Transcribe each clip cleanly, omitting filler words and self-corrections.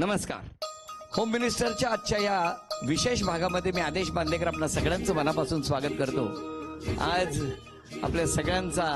नमस्कार. होम मिनिस्टरच्या आजच्या या विशेष भागामध्ये मी आदेश बांदेकर आपल्या सगळ्यांचं मनापासून स्वागत करतो. आज आपल्या सगळ्यांचा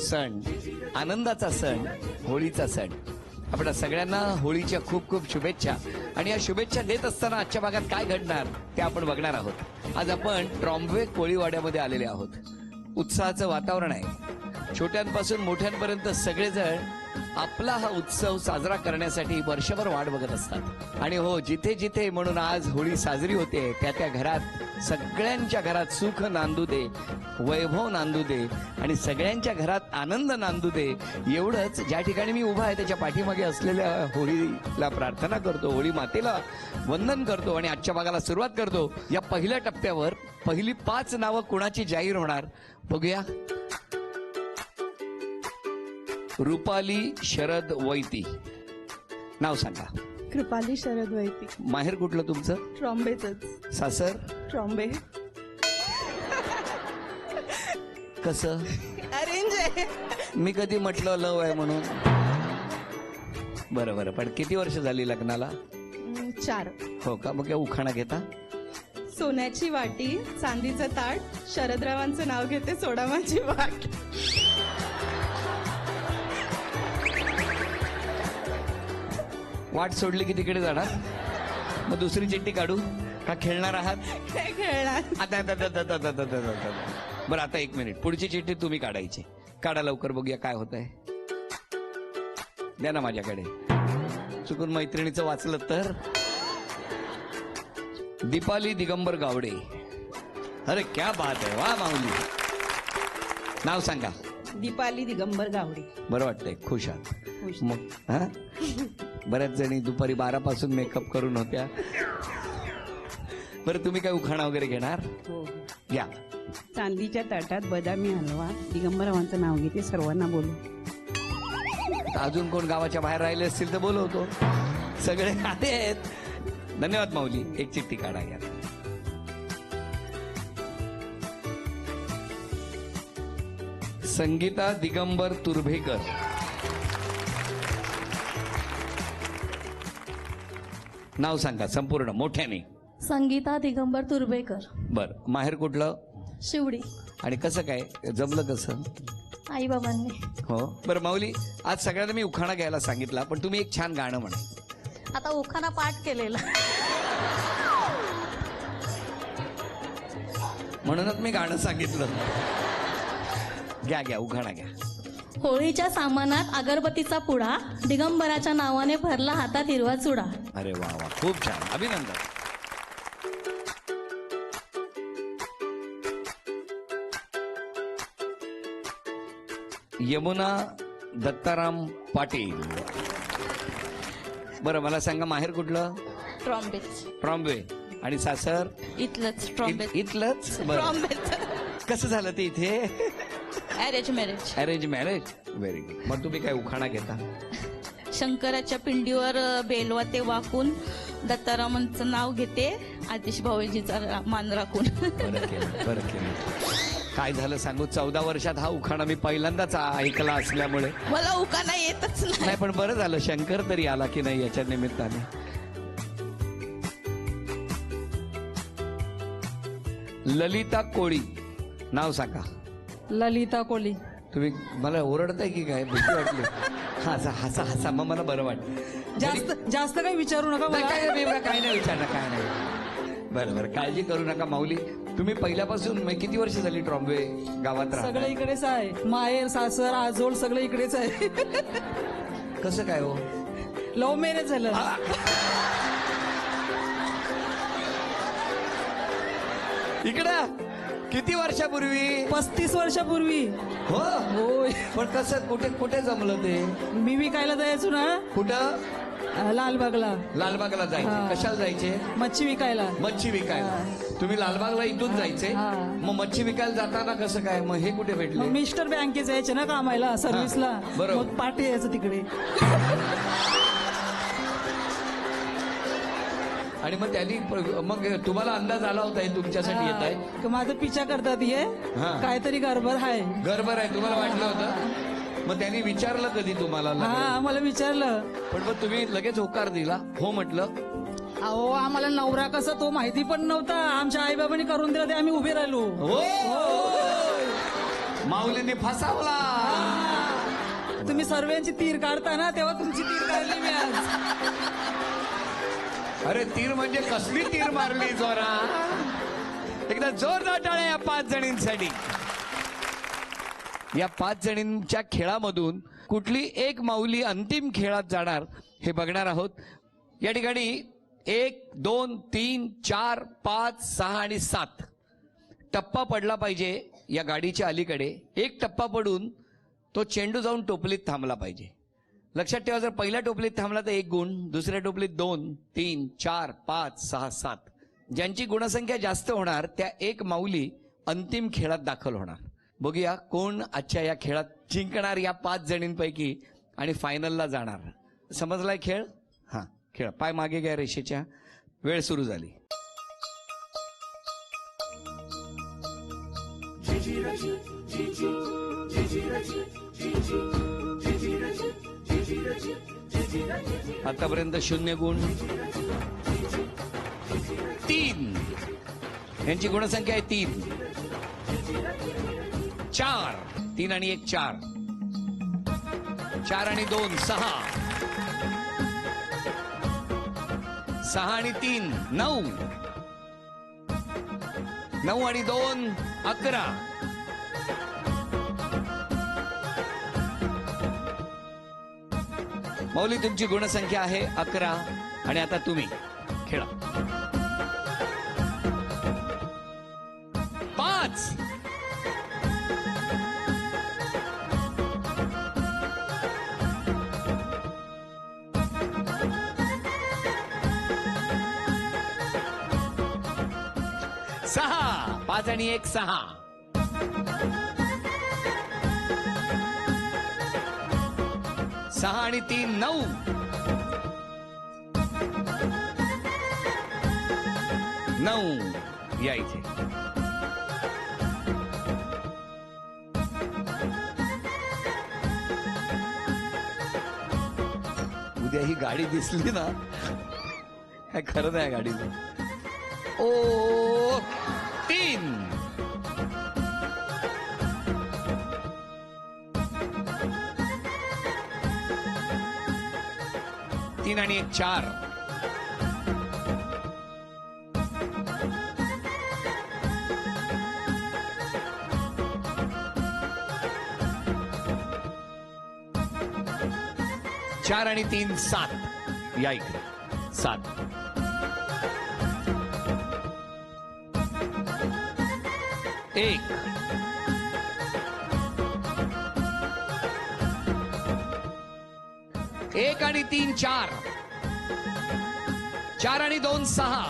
सण, आनंदाचा सण, होळीचा सण. आपल्या सगळ्यांना होळीच्या खूप खूप शुभेच्छा. आणि या शुभेच्छा देत असताना आजच्या भागात काय घडणार ते आपण बघणार आहोत. आज आपण ट्रॉम्बे कोळीवाड्यामध्ये आलेले आहोत. उत्साहाचं वातावरण आहे. छोट्यांपासून मोठ्यांपर्यंत सगळेजण आपला हा उत्सव साजरा करण्यासाठी वर्षभर वाट बघत असतात. आणि हो, जिथे जिथे म्हणून आज होळी साजरी होते त्या त्या घरात, सगळ्यांच्या घरात सुख नांदू दे, वैभव नांदू दे आणि सगळ्यांच्या घरात आनंद नांदू दे. एवढंच ज्या ठिकाणी मी उभा आहे त्याच्या पाठीमागे असलेल्या होळीला प्रार्थना करतो, होळी मातेला वंदन करतो आणि आजच्या भागाला सुरुवात करतो. या पहिल्या टप्प्यावर पहिली 5 नावं कुणाची जाहीर होणार बघूया. रुपाली शरद वैती, नाव सांगा. कृपाली शरद वैती. माहेर कुठलं तुमचं? ट्रॉम्बेच. सासर? ट्रॉम्बे. कसं अरेंज आहे. मी कधी म्हटलं लव आहे म्हणून? बरं बरं, पण किती वर्ष झाली लग्नाला? 4. हो का? मग काय उखाणा घेता? सोन्याची वाटी, चांदीचं ताट, शरदरावांचं नाव घेते, सोडा माझी वाट. वाट सोडली की तिकडे जाणार? मग दुसरी चिठ्ठी काढू का? खेळणार आहात? काय खेळणार? बरं, आता 1 मिनिट. पुढची चिठ्ठी तुम्ही काढायची. काढा लवकर, बघूया काय होत आहे. द्या ना माझ्याकडे. चुकून मैत्रिणीचं वाचलं तर. दीपाली दिगंबर गावडे. अरे क्या बात आहे, वा माऊली. नाव सांगा. दीपाली दिगंबर गावडे. बरं वाटतंय, खुश आहात खुश. मग? हा, बऱ्याच जणी दुपारी 12 पासून मेकअप करून होत्या. बरं, तुम्ही काय उखाणा वगैरे घेणार? हो. घ्या. चांदीच्या ताटात बदामी हलवा, दिगंबरावांचं नाव घेते, सर्वांना बोलू. अजून कोण गावाच्या बाहेर राहिले असतील तर बोलवतो. सगळे आहेत. धन्यवाद माऊली. एक चिठ्ठी काढा. घ्या. संगीता दिगंबर तुर्भेकर. नाव सांगा संपूर्ण मोठ्याने. संगीता दिगंबर तुर्भेकर. बर, माहेर कुठलं? शिवडी. आणि कसं काय जमलं कसं? आई बाबांनी. हो. बरं माऊली, आज सगळ्यांना मी उखाणा घ्यायला सांगितला, पण तुम्ही एक छान गाणं म्हणा. आता उखाणा पाठ केलेला. म्हणूनच मी गाणं सांगितलं. घ्या घ्या, उखाणा घ्या. होळीच्या सामानात अगरबत्तीचा पुडा, दिगंबराच्या नावाने भरला हातात हिरवा चुडा. अरे वा वा, खूप छान, अभिनंदन. यमुना दत्ताराम पाटील. बरं, मला सांगा माहेर कुठलं? ट्रॉम्बे. ट्रॉम्बे. आणि सासर? इथलंच ट्रॉम्बे. इथलंच. बरं, कसं झालं ते इथे? Arrange marriage. Arrange marriage. Very good. मग तुम्ही काय उखाणा घेता? शंकराच्या पिंडीवर बेलवाते वाकून, दत्तारामांचं नाव घेते, आतिश भाऊजीचा मान राखून. बरं केलं, बरं केलं. काय झालं सांगू, 14 वर्षात हा उखाणा मी पहिल्यांदाच ऐकला असल्यामुळे मला उखाणा येतच नाही. नाही, पण बरं झालं शंकर तरी आला की नाही याच्या निमित्ताने. ललिता कोळी. नाव सांगा. ललिता कोळी. तुम्ही मला ओरडताय की काय? भीती वाटली. हसा हसा हसा, मग मला बरं वाटलं. जास्त काही विचारू नका. काय नाही विचारणार, काय नाही. बरं बरं, काळजी करू नका माऊली. तुम्ही पहिल्यापासून किती वर्ष झाली ट्रॉम्बे गावात राहता? सगळं इकडेच आहे. माहेर, सासर, आजोळ सगळं इकडेच आहे. कसं काय हो? लव्ह मॅरेज झालं. इकडं किती वर्षापूर्वी? 35 वर्षापूर्वी. हो. होय. पण कसं, कुठे कुठे जमलं ते? मी विकायला जायचो ना कुठं? लालबागला. लालबागला जायचे. हा. कशाला जायचे? मच्छी विकायला. मच्छी विकायला. तुम्ही लालबागला इथून जायचे? हा. मग मच्छी विकायला जाताना कसं काय, मग हे कुठे भेटले? मग मिस्टर बँकेत जायचे ना कामाला, सर्व्हिसला. बरोबर. मग पाठी यायचं तिकडे. आणि मग त्यांनी मग तुम्हाला अंदाज आला होता हे तुमच्यासाठी येत आहे? माझं पिछा करतात हे. हा. काहीतरी गडबड आहे. गडबड आहे तुम्हाला वाटलं होतं? मग त्यांनी विचारलं कधी तुम्हाला हा लग्न? आम्हाला विचारलं. पण मग तुम्ही लगेच होकार दिला, हो म्हटलं? अहो आम्हाला नवरा कसा तो माहिती पण नव्हता. आमच्या आईबाबांनी करून दिलं ते आम्ही उभे राहिलो. हो, माऊलीने फसावला. तुम्ही सर्वांची तीर काढता ना, तेव्हा तुमची तीर काढली मी आज. अरे तीर म्हणजे कसली तीर मारली जोरा. एकदा जोरदार टाळ्या या 5 जणींसाठी. या 5 जणींच्या खेळामधून कुठली एक माऊली अंतिम खेळात जाणार हे बघणार आहोत. या ठिकाणी 1, 2, 3, 4, 5, 6 आणि 7 टप्पा पडला पाहिजे. या गाडीच्या अलीकडे एक टप्पा पडून तो चेंडू जाऊन टोपलीत थांबला पाहिजे. लक्षात ठेवा, जर पहिल्या टोपलीत थांबला तर 1 गुण, दुसऱ्या टोपलीत 2, 3, 4, 5, 6, 7. ज्यांची गुणसंख्या जास्त होणार त्या एक माऊली अंतिम खेळात दाखल होणार. बघूया कोण आजच्या या खेळात जिंकणार या 5 जणींपैकी आणि फायनलला जाणार. समजलाय खेळ? हा, खेळ. पाय मागे घ्या रेषेच्या. वेळ सुरू झाली. आतापर्यंत 0 गुण. 3 यांची गुणसंख्या आहे 3. 4 3 आणि 1 4. 4 आणि 2 6. 6 आणि 3 9. 9 आणि 2 11. मौली तुमची गुणसंख्या आहे 11 आणि आता तुम्ही खेळा. 5. 6. 5 आणि 1 6. 6 आणि 3 9. 9 या इथे. उद्या ही गाडी दिसली ना, काय खरं नाही गाडीचं. ओ 3. 3 आणि 1 4. 4 आणि 3 7. या इकडे 7. 1. 1 आणि 3 4. 4 आणि 2 6.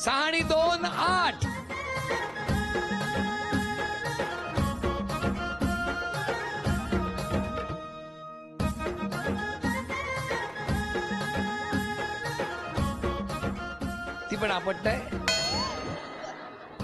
6 आणि 2 8. 'ती पण आपटतंय.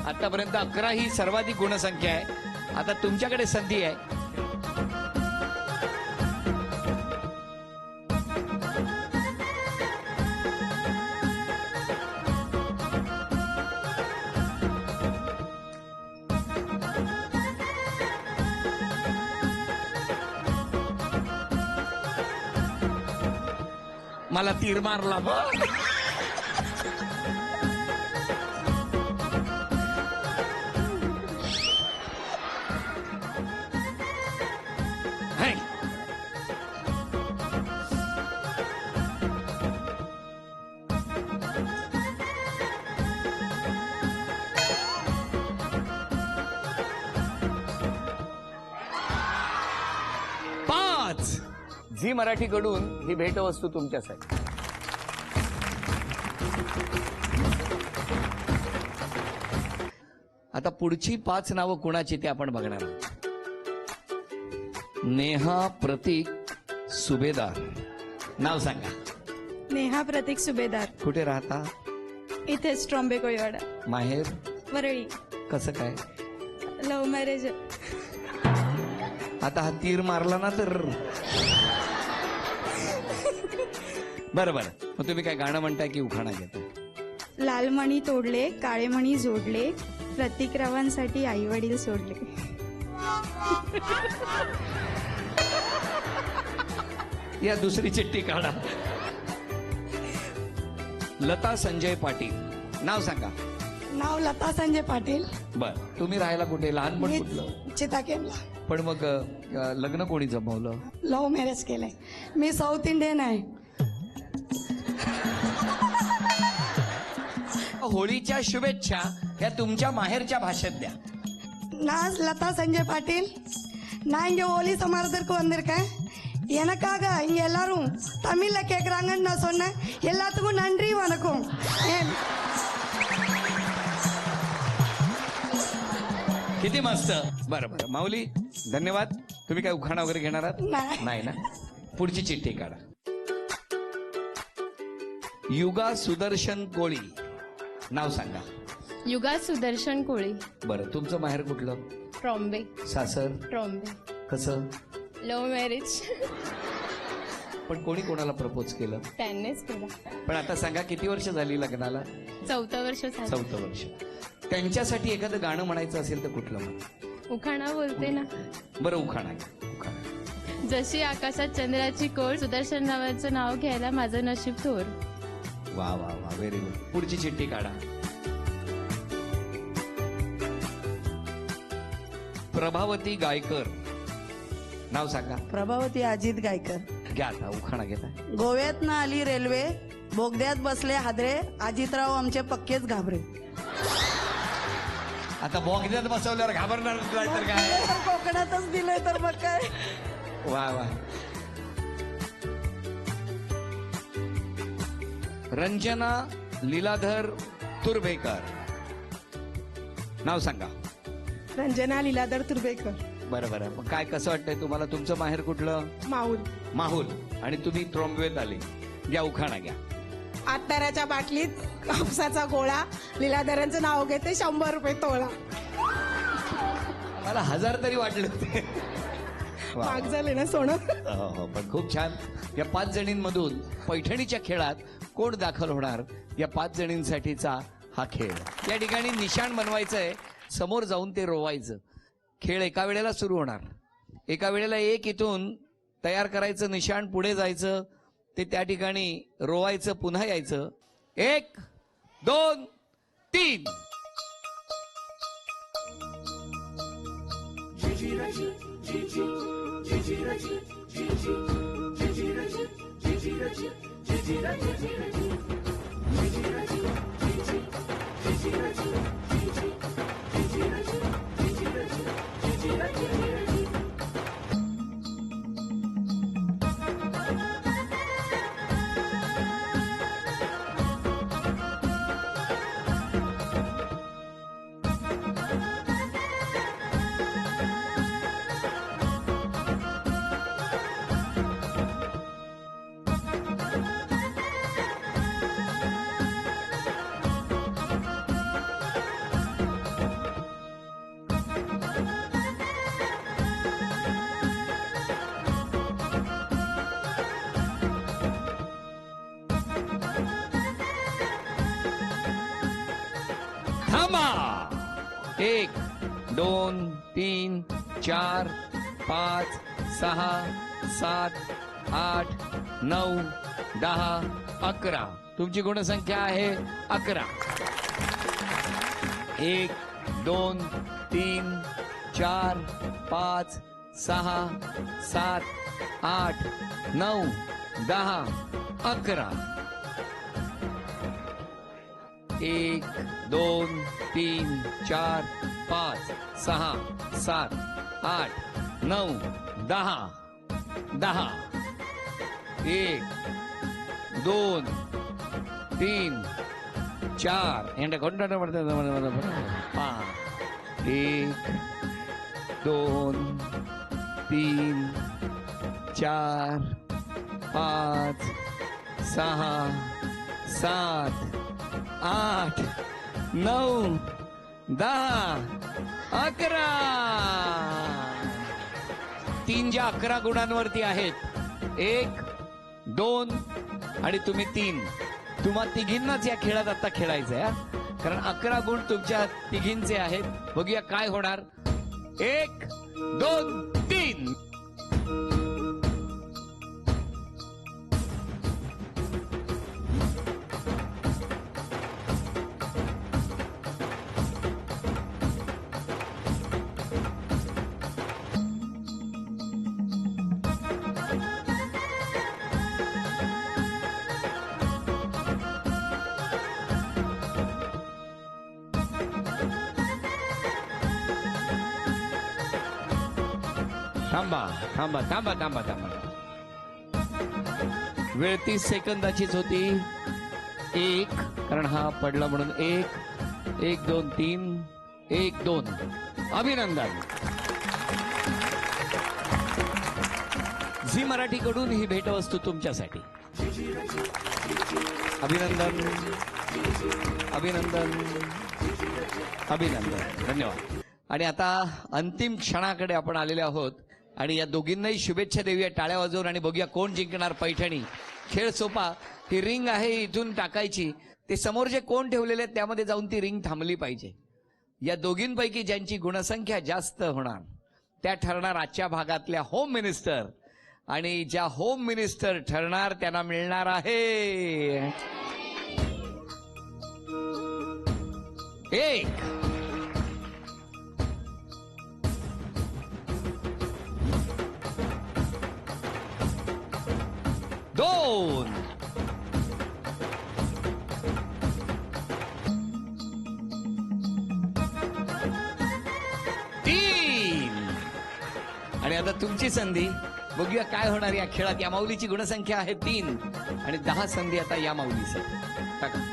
आतापर्यंत 11 ही सर्वाधिक गुणसंख्या आहे. आता तुमच्याकडे संधी आहे. मला तीर मारला बा. Hey. पाच. झी मराठीकडून ही भेटवस्तू तुमच्यासाठी. आता पुढची 5 नावं कुणाची ते आपण बघणार आहोत. नेहा प्रतीक सुभेदार. नाव सांगा. नेहा प्रतीक सुभेदार. कुठे राहता? इथेच ट्रॉम्बे कोळीवाडा. माहेर? वरळी. कसं काय? Love marriage. आता हा तीर मारला ना तर बरं बरं. मग तुम्ही काय गाणं म्हणताय की उखाणा घेता? लाल मणी तोडले काळे मणी जोडले, प्रतिक्रावांसाठी आई वडील सोडले. या दुसरी चिठ्ठी काढा. लता संजय पाटील, नाव सांगा. नाव लता संजय पाटील. बर, तुम्ही राहायला कुठे? लहानपण मी कुठलं? चिताकेमला. पण मग लग्न कोणी जमवलं? लव्ह मॅरेज केलंय. मी साऊथ इंडियन आहे. होळीच्या शुभेच्छा या तुमच्या माहेरच्या भाषेत द्या. நான் லதா சஞ்சய் பாட்டீல். நான் இங்க ஹோலி சமாரத்திற்கு வந்திருக்கேன். எனக்காக இங்க எல்லாரும் தமிழ்ல கேக்குறாங்கன்னு நான் சொன்னேன். எல்லாத்துக்கும் நன்றி வணக்கம். किती मस्त. बरं बरं माऊली, धन्यवाद. तुम्ही काय उखाणा वगैरे घेणार आहात? नाही. नाही ना. पुढची चिठ्ठी काढा. युगा सुदर्शन कोळी, नाव सांगा. युगा सुदर्शन कोळी. बरं, तुमचं माहेर कुठलं? ट्रॉम्बे. सासर ट्रॉम्बे. कसं? Love marriage. पण कोणी कोणाला प्रपोज केलं? त्यांनीच केला. पण आता सांगा, किती वर्ष झाली लग्नाला? 4 वर्ष झालं. 4 वर्ष. त्यांच्यासाठी एखादं गाणं म्हणायचं असेल तर कुठलं म्हण? उखाणा बोलते ना. बरं, उखाणा घ्या. उखाणा. जशी आकाशात चंद्राची कोर, सुदर्शन नावाचं नाव घ्यायला माझं नशीब थोर. वा वा वा, व्हेरी गुड. पुढची चिठ्ठी काढा. प्रभावती गायकर, नाव सांगा. प्रभावती अजित गायकर. घ्या आता उखाणा घेता. गोव्यातनं आली रेल्वे, बोगद्यात बसले हादरे, अजितराव आमचे पक्केच घाबरे. आता बोगद्यात बसवल्यावर घाबरणार नाही तर काय? कोकणातच दिलंय तर मग काय. वा वा. रंजना लीलाधर तुर्भेकर, नाव सांगा. रंजना लीलाधर तुर्भेकर. बरं बरं. मग काय कसं वाटतंय तुम्हाला? तुमचं माहेर कुठलं? माऊल. माहुल. आणि तुम्ही त्रोंबवेत आले. घ्या उखाणा घ्या. आत्ताराच्या बाटलीत कापसाचा गोळा, लीलाधरांचं नाव घेते 100 रुपये तोळा. मला 1000 तरी वाटले होते. वा, वा. माग झाले ना सोनं. हो, हो, पण खूप छान. या 5 जणींमधून पैठणीच्या खेळात कोण दाखल होणार? या 5 जणींसाठीचा हा खेळ. या ठिकाणी निशाण बनवायचंय, समोर जाऊन ते रोवायचं. खेळ एका वेळेला सुरू होणार. एका वेळेला एक इथून तयार करायचं निशाण, पुढे जायचं, ते त्या ठिकाणी रोवायचं, पुन्हा यायचं. 1 2 3. थांबा. 1 2 3 4 5 6 7 8 9 10 11. तुमची गुणसंख्या आहे 11. 1 2 3 4 5 6 7 8 9 10 11. 1 2 3 4 5 6 7 8 9 10 10. 1 2 3 4 एंड कोणता नंबर? 5 1 2 3 4 5 6 7 8 9 10 11. 3 ज्या 11 गुणांवरती आहेत, 1, 2 आणि तुम्ही 3. तुम्हा तिघींनाच या खेळात आता खेळायचंय हा? कारण 11 गुण तुमच्या तिघींचे आहेत. बघूया काय होणार. 1, 2, 3. थांबा थांबा थांबा थांबा थांबा. वेळ 30 सेकंदाचीच होती. 1 कारण हा पडला म्हणून 1, 1, 2, 3, 1, 2. अभिनंदन. झी मराठीकडून ही भेटवस्तू तुमच्यासाठी. अभिनंदन अभिनंदन अभिनंदन. धन्यवाद. आणि आता अंतिम क्षणाकडे आपण आलेले आहोत आणि या दोघींनाही शुभेच्छा देऊया टाळ्या वाजवून आणि बघूया कोण जिंकणार पैठणी. खेळ सोपा. ही रिंग आहे इथून टाकायची. ते समोर जे कोण ठेवलेले आहेत त्यामध्ये जाऊन ती रिंग थांबली पाहिजे. या दोघींपैकी ज्यांची गुणसंख्या जास्त होणार त्या ठरणार आजच्या भागातल्या होम मिनिस्टर. आणि ज्या होम मिनिस्टर ठरणार त्यांना मिळणार आहे 1, 2, 3. आणि आता तुमची संधी. बघूया काय होणार या खेळात. या माऊलीची गुणसंख्या आहे 3 आणि 10 संधी आता या माऊलीसाठी. टाका.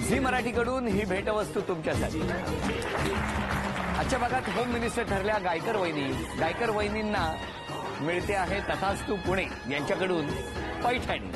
झी मराठीकडून ही भेटवस्तू तुमच्यासाठी. आजच्या भागात होम मिनिस्टर ठरल्या गायकर वहिनी. गायकर वहिनींना मिळते आहे तथास्तू पुणे यांच्याकडून पैठणी.